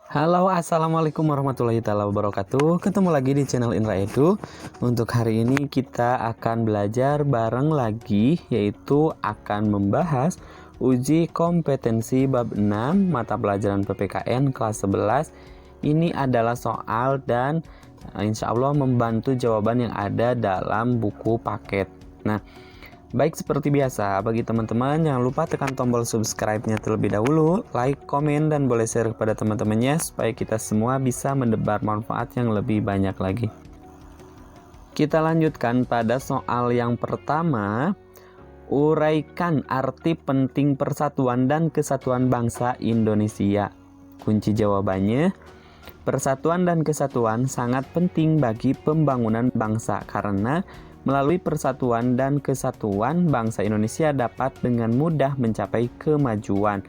Halo, assalamualaikum warahmatullahi wabarakatuh. Ketemu lagi di channel Indra Edu. Untuk hari ini kita akan belajar bareng lagi, yaitu akan membahas uji kompetensi bab 6 mata pelajaran PPKN kelas 11. Ini adalah soal dan insya Allah membantu jawaban yang ada dalam buku paket. Nah, baik, seperti biasa, bagi teman-teman jangan lupa tekan tombol subscribe-nya terlebih dahulu, like, komen, dan boleh share kepada teman-temannya supaya kita semua bisa mendebar manfaat yang lebih banyak lagi. Kita lanjutkan pada soal yang pertama. Uraikan arti penting persatuan dan kesatuan bangsa Indonesia. Kunci jawabannya, persatuan dan kesatuan sangat penting bagi pembangunan bangsa karena melalui persatuan dan kesatuan, bangsa Indonesia dapat dengan mudah mencapai kemajuan.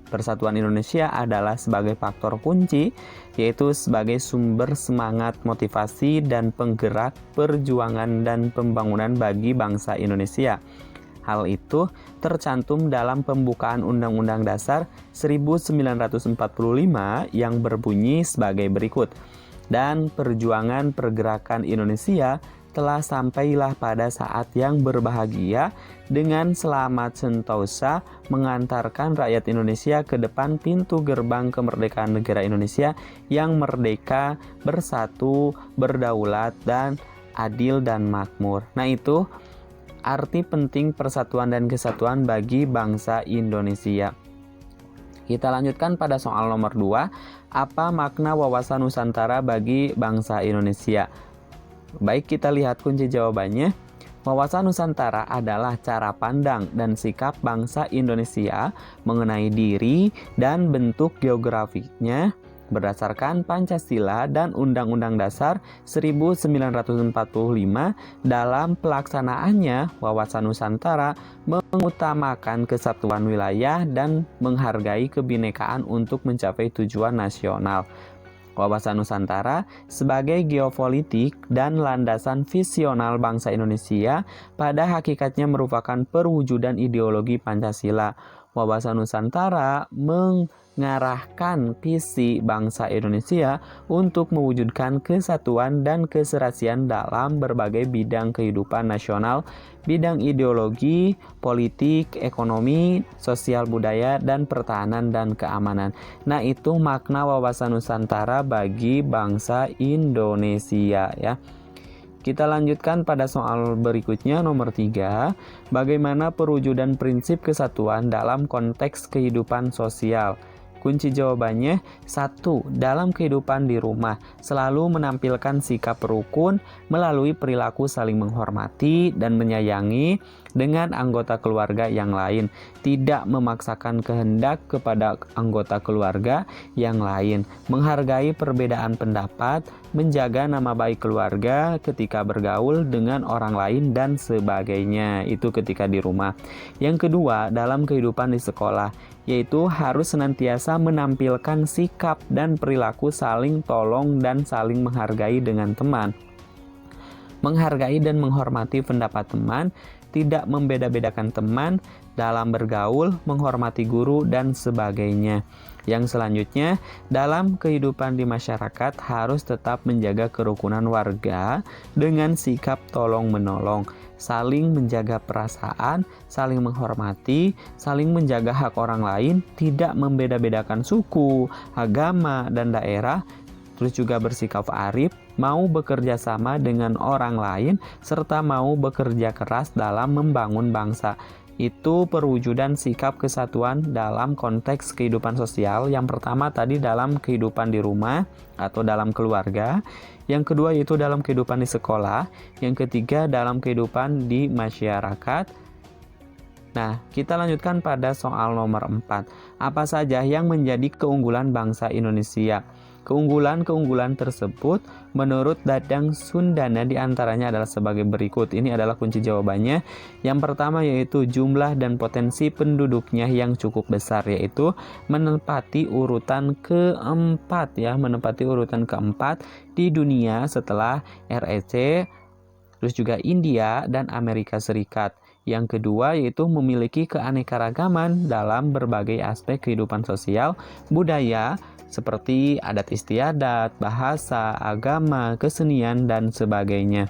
Persatuan Indonesia adalah sebagai faktor kunci, yaitu sebagai sumber semangat, motivasi, dan penggerak perjuangan dan pembangunan bagi bangsa Indonesia. Hal itu tercantum dalam pembukaan Undang-Undang Dasar 1945 yang berbunyi sebagai berikut. Dan perjuangan pergerakan Indonesia telah sampailah pada saat yang berbahagia dengan selamat sentosa mengantarkan rakyat Indonesia ke depan pintu gerbang kemerdekaan negara Indonesia yang merdeka, bersatu, berdaulat, dan adil dan makmur. Nah, itu arti penting persatuan dan kesatuan bagi bangsa Indonesia. Kita lanjutkan pada soal nomor 2. Apa makna wawasan Nusantara bagi bangsa Indonesia? Baik, kita lihat kunci jawabannya. Wawasan Nusantara adalah cara pandang dan sikap bangsa Indonesia mengenai diri dan bentuk geografiknya berdasarkan Pancasila dan Undang-Undang Dasar 1945. Dalam pelaksanaannya, wawasan Nusantara mengutamakan kesatuan wilayah dan menghargai kebinekaan untuk mencapai tujuan nasional. Wawasan Nusantara sebagai geopolitik dan landasan visional bangsa Indonesia pada hakikatnya merupakan perwujudan ideologi Pancasila. Wawasan Nusantara mengarahkan visi bangsa Indonesia untuk mewujudkan kesatuan dan keserasian dalam berbagai bidang kehidupan nasional, bidang ideologi, politik, ekonomi, sosial budaya, dan pertahanan dan keamanan. Nah, itu makna wawasan Nusantara bagi bangsa Indonesia ya. Kita lanjutkan pada soal berikutnya, nomor 3. Bagaimana perwujudan prinsip kesatuan dalam konteks kehidupan sosial? Kunci jawabannya, 1. Dalam kehidupan di rumah, selalu menampilkan sikap rukun melalui perilaku saling menghormati dan menyayangi dengan anggota keluarga yang lain, tidak memaksakan kehendak kepada anggota keluarga yang lain, menghargai perbedaan pendapat, menjaga nama baik keluarga ketika bergaul dengan orang lain dan sebagainya. Itu ketika di rumah. Yang kedua, dalam kehidupan di sekolah, yaitu harus senantiasa menampilkan sikap dan perilaku saling tolong dan saling menghargai dengan teman. Menghargai dan menghormati pendapat teman, tidak membeda-bedakan teman dalam bergaul, menghormati guru, dan sebagainya. Yang selanjutnya, dalam kehidupan di masyarakat harus tetap menjaga kerukunan warga dengan sikap tolong-menolong, saling menjaga perasaan, saling menghormati, saling menjaga hak orang lain, tidak membeda-bedakan suku, agama, dan daerah, terus juga bersikap arif, mau bekerja sama dengan orang lain, serta mau bekerja keras dalam membangun bangsa. Itu perwujudan sikap kesatuan dalam konteks kehidupan sosial. Yang pertama tadi dalam kehidupan di rumah atau dalam keluarga. Yang kedua yaitu dalam kehidupan di sekolah. Yang ketiga dalam kehidupan di masyarakat. Nah, kita lanjutkan pada soal nomor 4. Apa saja yang menjadi keunggulan bangsa Indonesia? Keunggulan-keunggulan tersebut menurut Dadang Sundana diantaranya adalah sebagai berikut. Ini adalah kunci jawabannya. Yang pertama yaitu jumlah dan potensi penduduknya yang cukup besar, yaitu menempati urutan keempat ya, menempati urutan keempat di dunia setelah REC, terus juga India dan Amerika Serikat. Yang kedua yaitu memiliki keanekaragaman dalam berbagai aspek kehidupan sosial, budaya, seperti adat istiadat, bahasa, agama, kesenian, dan sebagainya.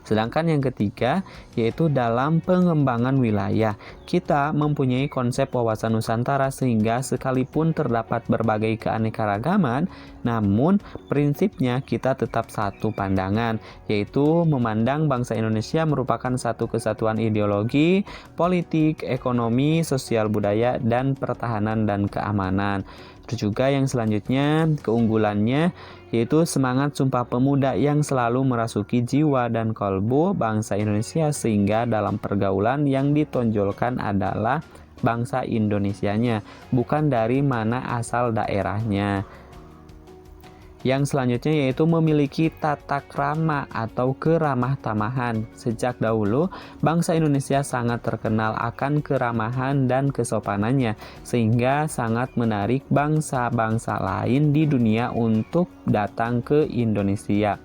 Sedangkan yang ketiga yaitu dalam pengembangan wilayah. Kita mempunyai konsep wawasan Nusantara sehingga sekalipun terdapat berbagai keanekaragaman, namun prinsipnya kita tetap satu pandangan, yaitu memandang bangsa Indonesia merupakan satu kesatuan ideologi, politik, ekonomi, sosial budaya, dan pertahanan dan keamanan. Terus juga yang selanjutnya keunggulannya yaitu semangat Sumpah Pemuda yang selalu merasuki jiwa dan kalbu bangsa Indonesia sehingga dalam pergaulan yang ditonjolkan adalah bangsa Indonesianya, bukan dari mana asal daerahnya. Yang selanjutnya yaitu memiliki tata krama atau keramah tamahan. Sejak dahulu, bangsa Indonesia sangat terkenal akan keramahan dan kesopanannya, sehingga sangat menarik bangsa-bangsa lain di dunia untuk datang ke Indonesia.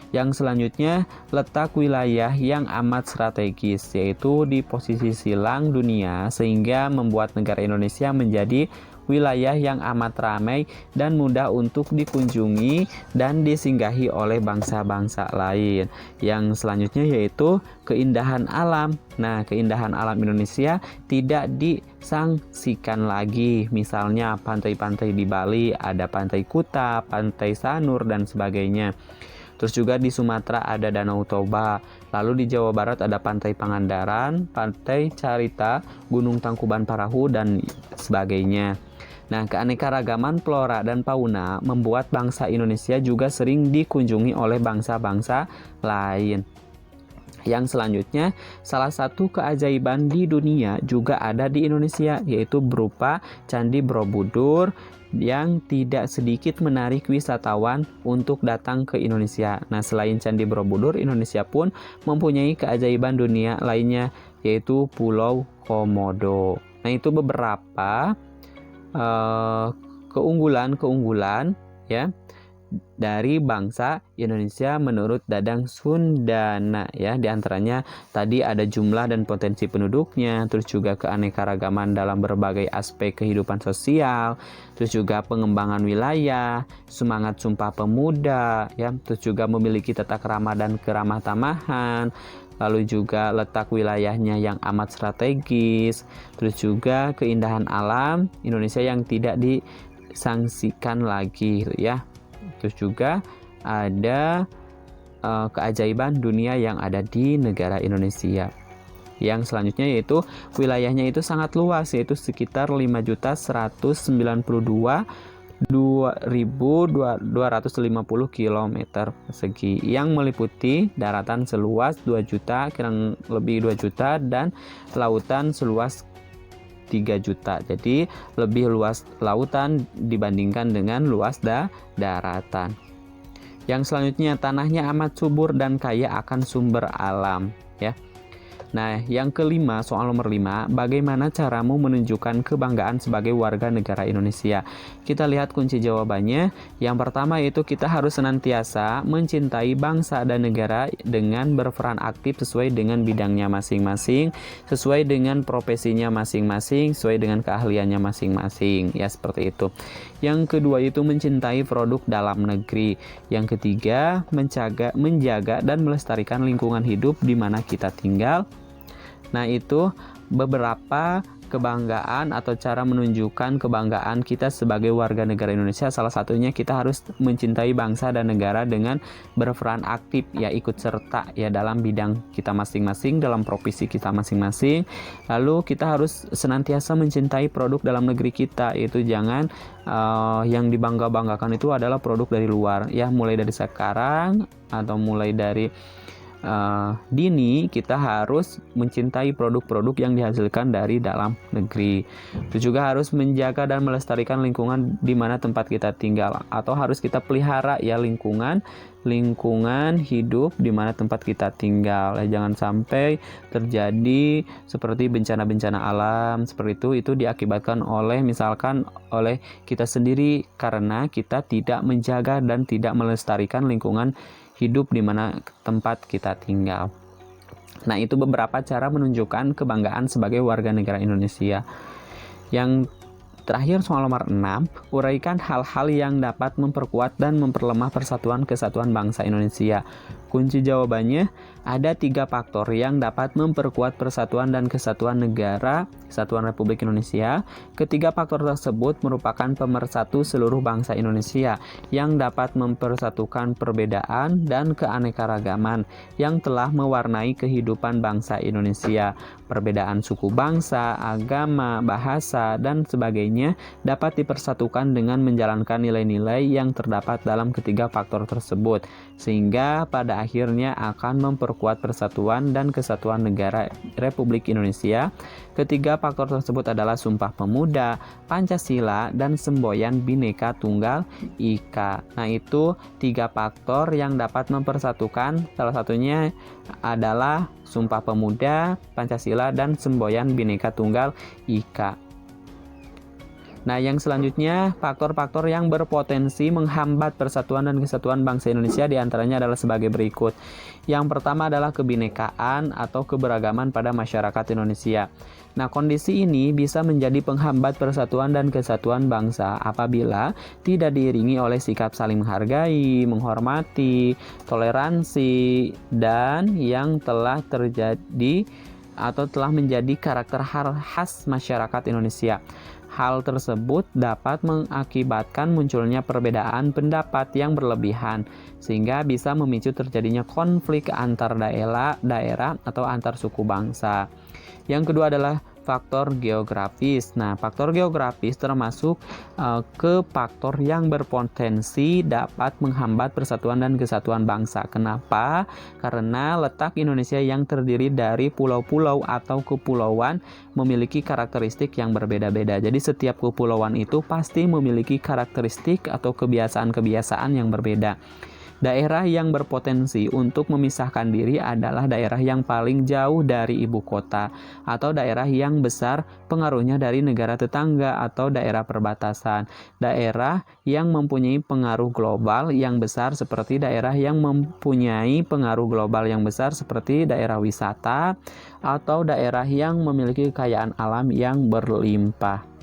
Yang selanjutnya, letak wilayah yang amat strategis, yaitu di posisi silang dunia, sehingga membuat negara Indonesia menjadi wilayah yang amat ramai dan mudah untuk dikunjungi dan disinggahi oleh bangsa-bangsa lain. Yang selanjutnya yaitu keindahan alam. Nah, keindahan alam Indonesia tidak disangsikan lagi. Misalnya pantai-pantai di Bali, ada pantai Kuta, pantai Sanur, dan sebagainya. Terus juga di Sumatera ada Danau Toba. Lalu di Jawa Barat ada Pantai Pangandaran, Pantai Carita, Gunung Tangkuban Parahu, dan sebagainya. Nah, keanekaragaman flora dan fauna membuat bangsa Indonesia juga sering dikunjungi oleh bangsa-bangsa lain. Yang selanjutnya, salah satu keajaiban di dunia juga ada di Indonesia, yaitu berupa Candi Borobudur yang tidak sedikit menarik wisatawan untuk datang ke Indonesia. Nah, selain Candi Borobudur, Indonesia pun mempunyai keajaiban dunia lainnya, yaitu Pulau Komodo. Nah, itu beberapa keunggulan ya dari bangsa Indonesia menurut Dadang Sundana ya. Di antaranya tadi ada jumlah dan potensi penduduknya, terus juga keanekaragaman dalam berbagai aspek kehidupan sosial, terus juga pengembangan wilayah, semangat Sumpah Pemuda ya, terus juga memiliki tata krama dan keramah tamahan, lalu juga letak wilayahnya yang amat strategis, terus juga keindahan alam Indonesia yang tidak disangsikan lagi ya. Terus juga ada keajaiban dunia yang ada di negara Indonesia. Yang selanjutnya yaitu wilayahnya itu sangat luas, yaitu sekitar 5.192.250 km persegi yang meliputi daratan seluas 2 juta, kurang lebih 2 juta, dan lautan seluas 3 juta. Jadi lebih luas lautan dibandingkan dengan luas daratan. Yang selanjutnya, tanahnya amat subur dan kaya akan sumber alam ya. Nah, yang kelima, soal nomor 5, bagaimana caramu menunjukkan kebanggaan sebagai warga negara Indonesia? Kita lihat kunci jawabannya. Yang pertama yaitu kita harus senantiasa mencintai bangsa dan negara dengan berperan aktif sesuai dengan bidangnya masing-masing, sesuai dengan profesinya masing-masing, sesuai dengan keahliannya masing-masing. Ya, seperti itu. Yang kedua itu mencintai produk dalam negeri. Yang ketiga, menjaga dan melestarikan lingkungan hidup di mana kita tinggal. Nah, itu beberapa kebanggaan atau cara menunjukkan kebanggaan kita sebagai warga negara Indonesia. Salah satunya kita harus mencintai bangsa dan negara dengan berperan aktif ya, ikut serta ya dalam bidang kita masing-masing, dalam profesi kita masing-masing. Lalu kita harus senantiasa mencintai produk dalam negeri kita, yaitu jangan yang dibangga-banggakan itu adalah produk dari luar ya. Mulai dari sekarang atau mulai dari dini kita harus mencintai produk-produk yang dihasilkan dari dalam negeri. Itu juga harus menjaga dan melestarikan lingkungan di mana tempat kita tinggal, atau harus kita pelihara ya lingkungan hidup di mana tempat kita tinggal. Jangan sampai terjadi seperti bencana-bencana alam seperti itu diakibatkan oleh misalkan oleh kita sendiri karena kita tidak menjaga dan tidak melestarikan lingkungan hidup di mana tempat kita tinggal. Nah, itu beberapa cara menunjukkan kebanggaan sebagai warga negara Indonesia. Yang Terakhir soal nomor 6, uraikan hal-hal yang dapat memperkuat dan memperlemah persatuan kesatuan bangsa Indonesia. Kunci jawabannya, ada 3 faktor yang dapat memperkuat persatuan dan kesatuan negara Kesatuan Republik Indonesia. Ketiga faktor tersebut merupakan pemersatu seluruh bangsa Indonesia yang dapat mempersatukan perbedaan dan keanekaragaman yang telah mewarnai kehidupan bangsa Indonesia. Perbedaan suku bangsa, agama, bahasa, dan sebagainya dapat dipersatukan dengan menjalankan nilai-nilai yang terdapat dalam ketiga faktor tersebut, sehingga pada akhirnya akan memperkuat persatuan dan kesatuan negara Republik Indonesia. Ketiga faktor tersebut adalah Sumpah Pemuda, Pancasila, dan semboyan Bhinneka Tunggal Ika. Nah, itu 3 faktor yang dapat mempersatukan. Salah satunya adalah Sumpah Pemuda, Pancasila, dan semboyan Bhinneka Tunggal Ika. Nah, yang selanjutnya, faktor-faktor yang berpotensi menghambat persatuan dan kesatuan bangsa Indonesia diantaranya adalah sebagai berikut. Yang pertama adalah kebinekaan atau keberagaman pada masyarakat Indonesia. Nah, kondisi ini bisa menjadi penghambat persatuan dan kesatuan bangsa apabila tidak diiringi oleh sikap saling menghargai, menghormati, toleransi, dan yang telah terjadi atau telah menjadi karakter khas masyarakat Indonesia. Hal tersebut dapat mengakibatkan munculnya perbedaan pendapat yang berlebihan, sehingga bisa memicu terjadinya konflik antar daerah atau antar suku bangsa. Yang kedua adalah faktor geografis. Nah, faktor geografis termasuk ke faktor yang berpotensi dapat menghambat persatuan dan kesatuan bangsa. Kenapa? Karena letak Indonesia yang terdiri dari pulau-pulau atau kepulauan memiliki karakteristik yang berbeda-beda. Jadi setiap kepulauan itu pasti memiliki karakteristik atau kebiasaan-kebiasaan yang berbeda. Daerah yang berpotensi untuk memisahkan diri adalah daerah yang paling jauh dari ibu kota atau daerah yang besar pengaruhnya dari negara tetangga atau daerah perbatasan. Daerah yang mempunyai pengaruh global yang besar seperti daerah yang mempunyai pengaruh global yang besar seperti daerah wisata atau daerah yang memiliki kekayaan alam yang berlimpah.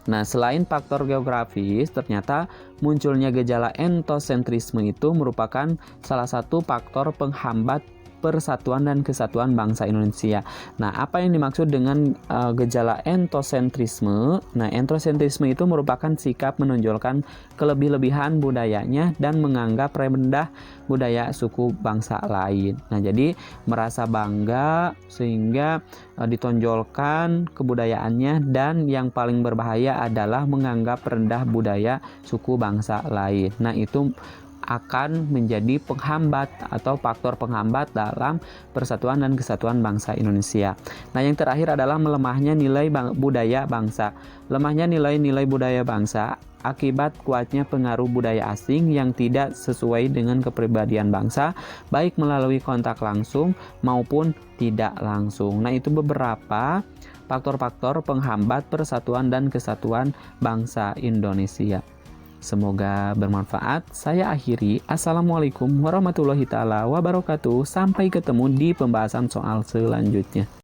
Nah, selain faktor geografis, ternyata munculnya gejala entosentrisme itu merupakan salah satu faktor penghambat persatuan dan kesatuan bangsa Indonesia. Nah, apa yang dimaksud dengan gejala entosentrisme? Nah, entosentrisme itu merupakan sikap menonjolkan kelebih-lebihan budayanya dan menganggap rendah budaya suku bangsa lain. Nah, jadi merasa bangga sehingga ditonjolkan kebudayaannya, dan yang paling berbahaya adalah menganggap rendah budaya suku bangsa lain. Nah, itu akan menjadi penghambat atau faktor penghambat dalam persatuan dan kesatuan bangsa Indonesia. Nah, yang terakhir adalah melemahnya nilai budaya bangsa. Lemahnya nilai-nilai budaya bangsa akibat kuatnya pengaruh budaya asing yang tidak sesuai dengan kepribadian bangsa, baik melalui kontak langsung maupun tidak langsung. Nah, itu beberapa faktor-faktor penghambat persatuan dan kesatuan bangsa Indonesia. Semoga bermanfaat. Saya akhiri. Assalamualaikum warahmatullahi wabarakatuh. Sampai ketemu di pembahasan soal selanjutnya.